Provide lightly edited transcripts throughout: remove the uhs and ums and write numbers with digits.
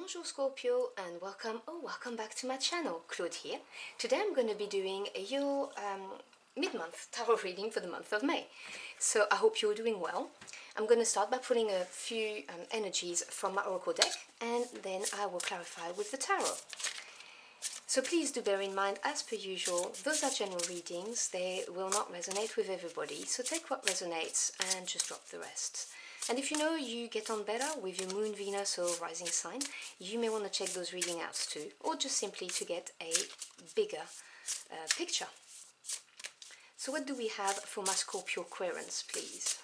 Bonjour Scorpio and welcome back to my channel. Claude here. Today I'm going to be doing your mid-month tarot reading for the month of May. So I hope you're doing well. I'm going to start by pulling a few energies from my oracle deck and then I will clarify with the tarot. So please do bear in mind, as per usual, those are general readings. They will not resonate with everybody, so take what resonates and just drop the rest. And if you know you get on better with your moon, Venus or rising sign, you may want to check those reading outs too, or just simply to get a bigger picture. So what do we have for my Scorpio querents, please?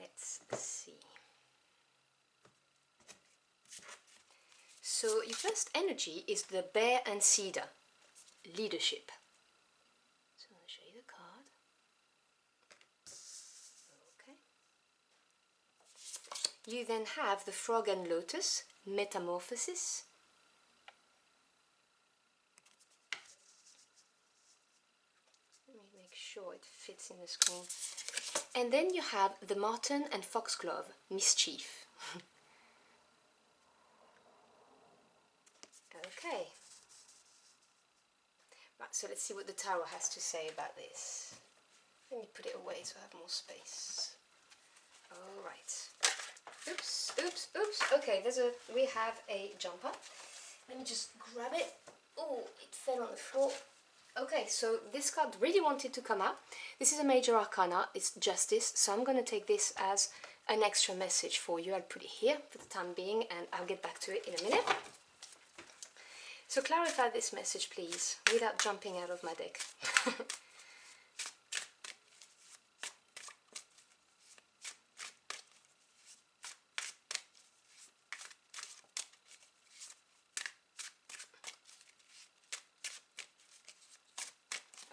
Let's see. So your first energy is the bear and cedar, leadership. So I'm going to show you the card. Okay. You then have the frog and lotus, metamorphosis. Let me make sure it fits in the screen. And then you have the marten and foxglove, mischief. Okay. Right, so let's see what the tarot has to say about this. Let me put it away so I have more space. Alright. Oops, oops, oops. Okay, we have a jumper. Let me just grab it. Oh, it fell on the floor. Okay, so this card really wanted to come out. This is a major arcana, it's justice, so I'm going to take this as an extra message for you. I'll put it here for the time being and I'll get back to it in a minute. So clarify this message, please, without jumping out of my deck.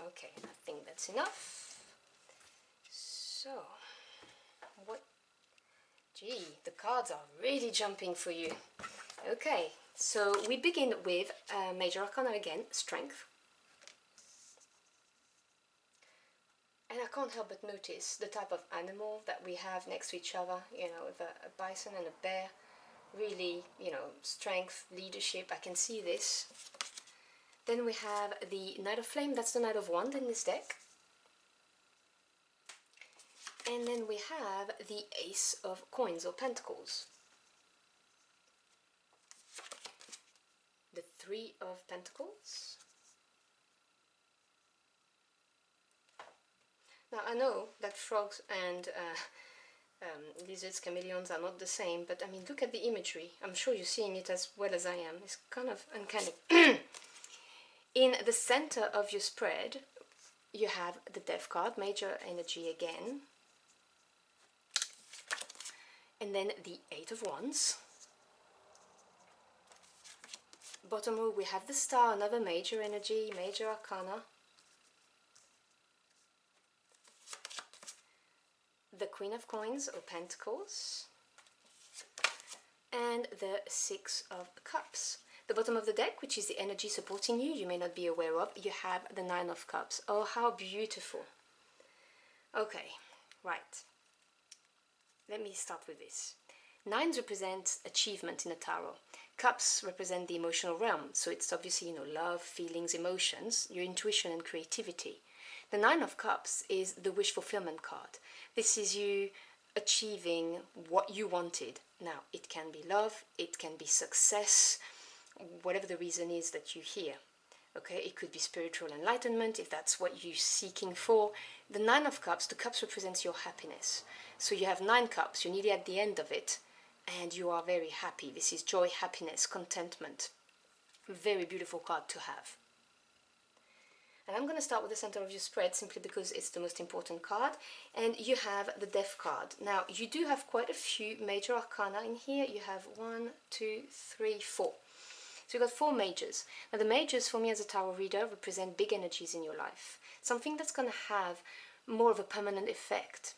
Okay, I think that's enough. So, gee, the cards are really jumping for you. Okay, so we begin with Major Arcana again, Strength. And I can't help but notice the type of animal that we have next to each other, you know, with a bison and a bear. Really, you know, strength, leadership, I can see this. Then we have the Knight of Flame, that's the Knight of Wands in this deck. And then we have the Ace of Coins or Pentacles. The Three of Pentacles. Now I know that frogs and lizards, chameleons are not the same, but I mean, look at the imagery. I'm sure you're seeing it as well as I am. It's kind of uncanny. In the center of your spread, you have the Death card, major energy again. And then the Eight of Wands. Bottom row we have the Star, another major energy, major arcana. The Queen of Coins or Pentacles. And the Six of Cups. The bottom of the deck, which is the energy supporting you, you may not be aware of, you have the Nine of Cups. Oh, how beautiful. Okay, right. Let me start with this. Nines represent achievement in the tarot. Cups represent the emotional realm, so it's obviously, you know, love, feelings, emotions, your intuition and creativity. The Nine of Cups is the wish fulfillment card. This is you achieving what you wanted. Now, it can be love, it can be success, whatever the reason is that you hear. Okay, it could be spiritual enlightenment if that's what you're seeking for. The Nine of Cups, the cups represents your happiness. So you have 9 cups, you're nearly at the end of it, and you are very happy. This is joy, happiness, contentment. Very beautiful card to have. And I'm going to start with the center of your spread simply because it's the most important card. And you have the Death card. Now, you do have quite a few major arcana in here. You have 1, 2, 3, 4. So you've got 4 majors. Now the majors for me as a tarot reader represent big energies in your life. Something that's going to have more of a permanent effect.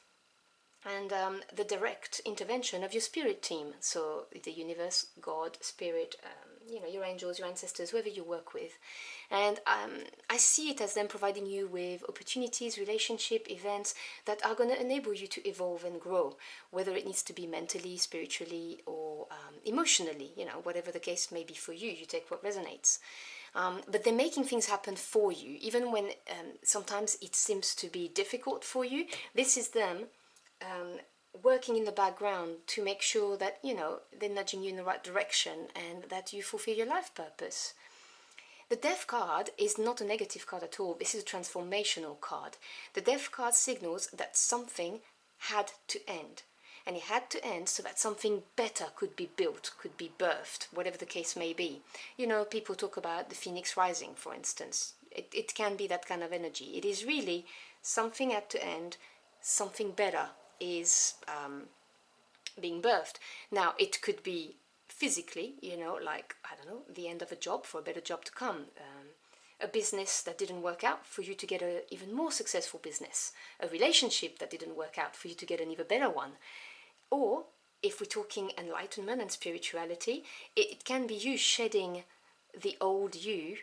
and the direct intervention of your spirit team. So the universe, God, spirit, your angels, your ancestors, whoever you work with. And I see it as them providing you with opportunities, relationship, events that are going to enable you to evolve and grow, whether it needs to be mentally, spiritually, or emotionally, whatever the case may be for you. You take what resonates. But they're making things happen for you, even when sometimes it seems to be difficult for you. This is them working in the background to make sure that, they're nudging you in the right direction and that you fulfill your life purpose. The Death card is not a negative card at all. This is a transformational card. The Death card signals that something had to end. And it had to end so that something better could be built, could be birthed, whatever the case may be. People talk about the phoenix rising, for instance. It can be that kind of energy. It is really something had to end, something better is being birthed. Now, it could be physically, like, I don't know, the end of a job for a better job to come. A business that didn't work out for you to get an even more successful business. A relationship that didn't work out for you to get an even better one. Or, if we're talking enlightenment and spirituality, it can be you shedding the old you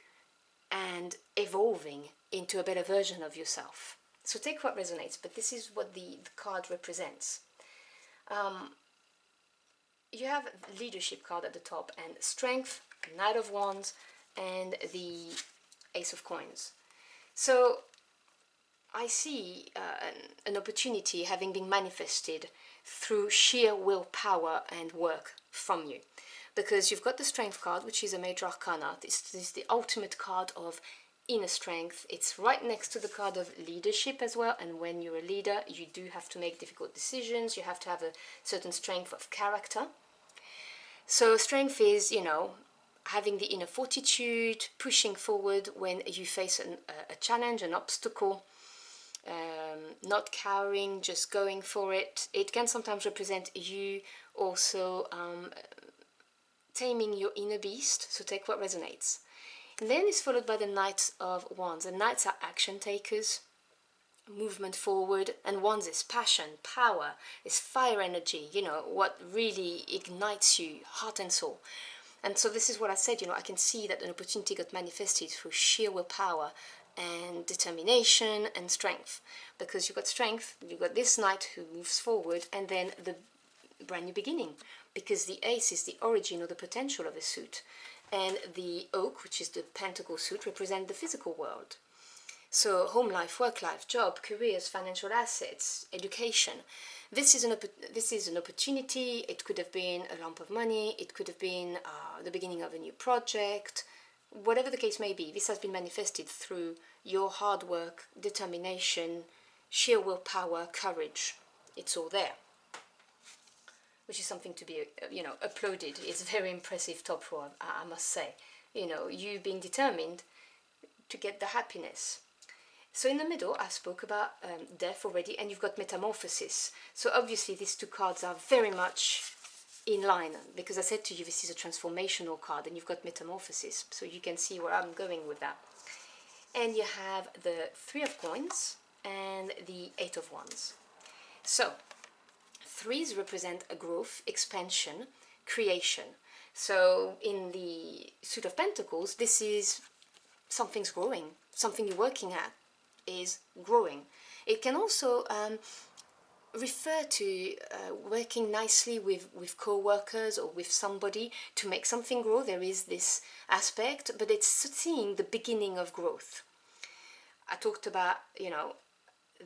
and evolving into a better version of yourself. So take what resonates, but this is what the card represents. You have leadership card at the top, and strength, Knight of Wands, and the Ace of Coins. So I see an opportunity having been manifested through sheer willpower and work from you. Because you've got the Strength card, which is a major arcana. This is the ultimate card of inner strength. It's right next to the card of leadership as well, and when you're a leader you do have to make difficult decisions. You have to have a certain strength of character. So strength is, having the inner fortitude, pushing forward when you face a challenge, an obstacle, not cowering, just going for it. It can sometimes represent you also taming your inner beast, so take what resonates. And then it's followed by the Knights of Wands. The Knights are action takers, movement forward, and Wands is passion, power, is fire energy, what really ignites you, heart and soul. And so this is what I said, I can see that an opportunity got manifested through sheer willpower and determination and strength. Because you've got strength, you've got this knight who moves forward, and then the brand new beginning. Because the ace is the origin or the potential of a suit. And the oak, which is the pentacle suit, represent the physical world. So home life, work life, job, careers, financial assets, education. This is an opportunity. It could have been a lump of money. It could have been the beginning of a new project. Whatever the case may be, this has been manifested through your hard work, determination, sheer willpower, courage. It's all there. Which is something to be, applauded. It's very impressive top row, I must say. You being determined to get the happiness. So in the middle, I spoke about death already, and you've got metamorphosis. So obviously these two cards are very much in line, because I said to you this is a transformational card, and you've got metamorphosis. So you can see where I'm going with that. And you have the Three of Coins and the Eight of Wands. So threes represent a growth, expansion, creation. So in the Suit of Pentacles, this is something's growing, something you're working at is growing. It can also refer to working nicely with co-workers or with somebody to make something grow. There is this aspect, but it's seeing the beginning of growth. I talked about,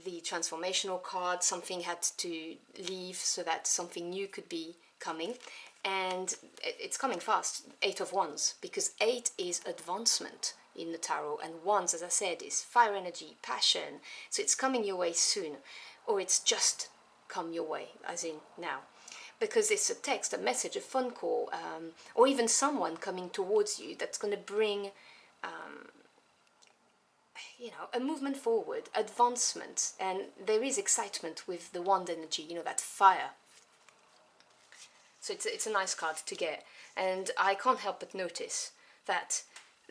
the transformational card, something had to leave so that something new could be coming, and it's coming fast. Eight of Wands, because 8 is advancement in the tarot, and Wands, as I said, is fire energy, passion, so it's coming your way soon, or it's just come your way, as in now, because it's a text, a message, a phone call, or even someone coming towards you that's going to bring a movement forward, advancement, and there is excitement with the wand energy, that fire. So it's a nice card to get, and I can't help but notice that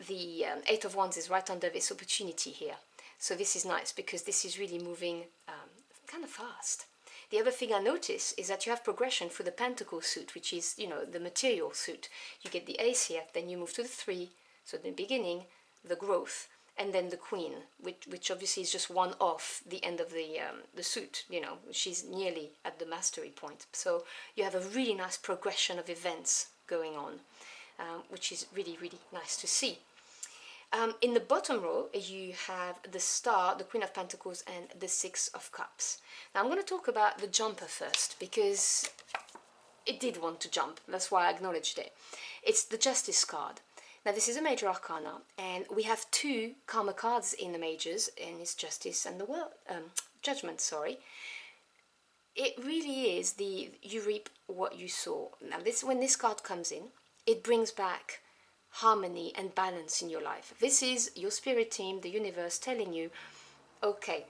the Eight of Wands is right under this opportunity here. So this is nice, because this is really moving kind of fast. The other thing I notice is that you have progression for the pentacle suit, which is, you know, the material suit. You get the ace here, then you move to the 3, so the beginning, the growth, and then the queen, which obviously is just one off the end of the suit. You know, she's nearly at the mastery point. So you have a really nice progression of events going on, which is really, really nice to see. In the bottom row, you have the star, the Queen of Pentacles, and the Six of Cups. Now I'm going to talk about the jumper first, because it did want to jump. That's why I acknowledged it. It's the Justice card. Now this is a major arcana, and we have 2 karma cards in the majors, and it's Justice and the World, Judgment, sorry. It really is you reap what you sow. Now when this card comes in, it brings back harmony and balance in your life. This is your spirit team, the universe, telling you, okay,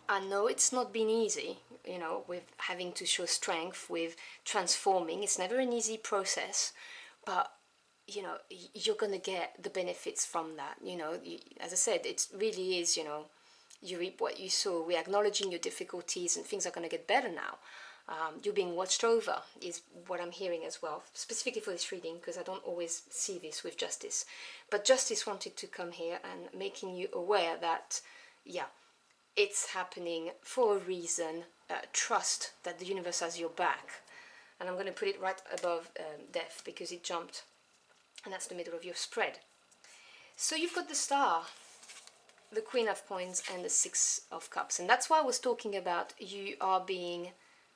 I know it's not been easy, you know, with having to show strength, with transforming. It's never an easy process, but you know, you're gonna get the benefits from that. You know, as I said, it really is, you know, you reap what you sow. We're acknowledging your difficulties, and things are gonna get better now. You're being watched over is what I'm hearing as well, specifically for this reading, because I don't always see this with Justice. But Justice wanted to come here and making you aware that, yeah, it's happening for a reason. Trust that the universe has your back. And I'm going to put it right above Death, because it jumped, and that's the middle of your spread. So you've got the Star, the Queen of Coins, and the Six of Cups. And that's why I was talking about you are being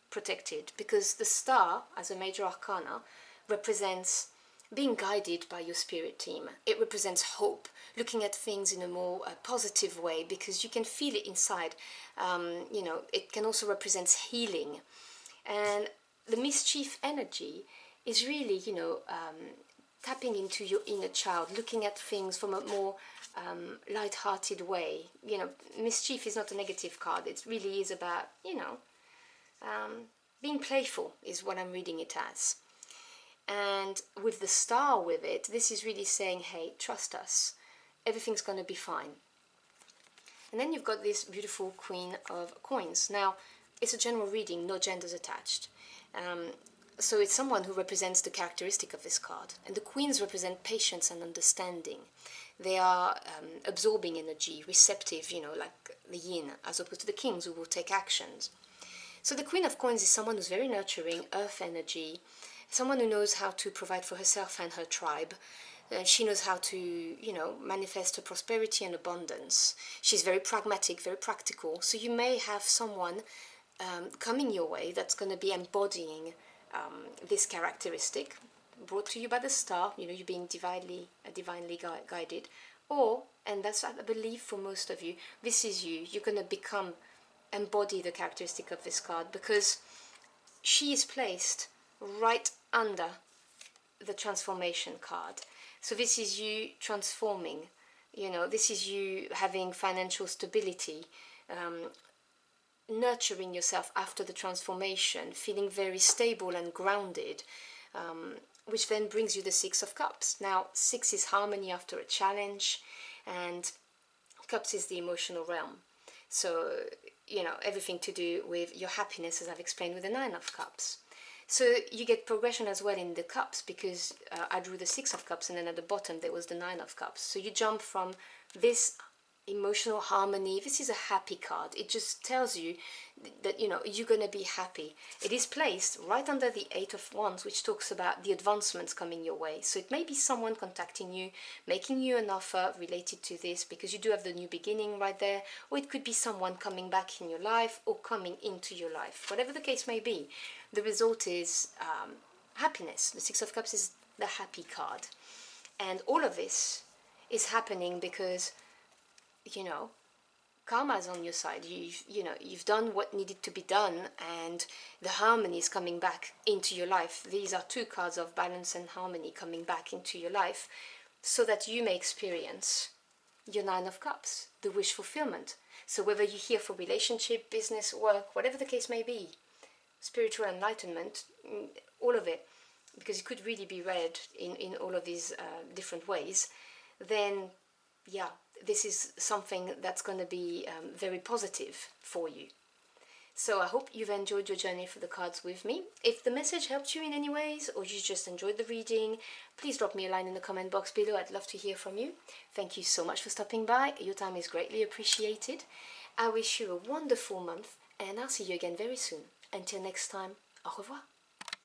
protected, because the Star, as a major arcana, represents being guided by your spirit team. It represents hope, looking at things in a more positive way, because you can feel it inside. You know, it can also represent healing. And the mischief energy is really, you know, tapping into your inner child, looking at things from a more light-hearted way. You know, mischief is not a negative card. It really is about, you know, being playful is what I'm reading it as. And with the Star with it, this is really saying, hey, trust us. Everything's going to be fine. And then you've got this beautiful Queen of Coins. Now, it's a general reading, no genders attached. So it's someone who represents the characteristic of this card. And the Queens represent patience and understanding. They are absorbing energy, receptive, you know, like the yin, as opposed to the Kings, who will take actions. So the Queen of Coins is someone who's very nurturing, earth energy, someone who knows how to provide for herself and her tribe. She knows how to, you know, manifest her prosperity and abundance. She's very pragmatic, very practical. So you may have someone coming your way that's going to be embodying this characteristic, brought to you by the Star. You know, you're being divinely guided. Or, and that's, I believe, for most of you, this is you. You're going to embody the characteristic of this card, because she is placed right under the transformation card. So this is you transforming, you know, this is you having financial stability, nurturing yourself after the transformation, feeling very stable and grounded, which then brings you the Six of Cups. Now, 6 is harmony after a challenge, and Cups is the emotional realm. So, you know, everything to do with your happiness, as I've explained with the 9 of Cups. So you get progression as well in the Cups, because I drew the 6 of Cups, and then at the bottom there was the 9 of Cups. So you jump from this emotional harmony. This is a happy card. It just tells you that, you know, you're going to be happy. It is placed right under the 8 of Wands, which talks about the advancements coming your way. So it may be someone contacting you, making you an offer related to this, because you do have the new beginning right there. Or it could be someone coming back in your life or coming into your life. Whatever the case may be, the result is happiness. The 6 of Cups is the happy card. And all of this is happening because, you know, karma's on your side. You've done what needed to be done, and the harmony is coming back into your life. These are 2 cards of balance and harmony coming back into your life, so that you may experience your 9 of Cups, the wish fulfillment. So whether you're here for relationship, business, work, whatever the case may be, spiritual enlightenment, all of it, because it could really be read in all of these different ways, then yeah, this is something that's going to be very positive for you. So I hope you've enjoyed your journey for the cards with me. If the message helped you in any ways, or you just enjoyed the reading, please drop me a line in the comment box below. I'd love to hear from you. Thank you so much for stopping by. Your time is greatly appreciated. I wish you a wonderful month, and I'll see you again very soon. Until next time, au revoir.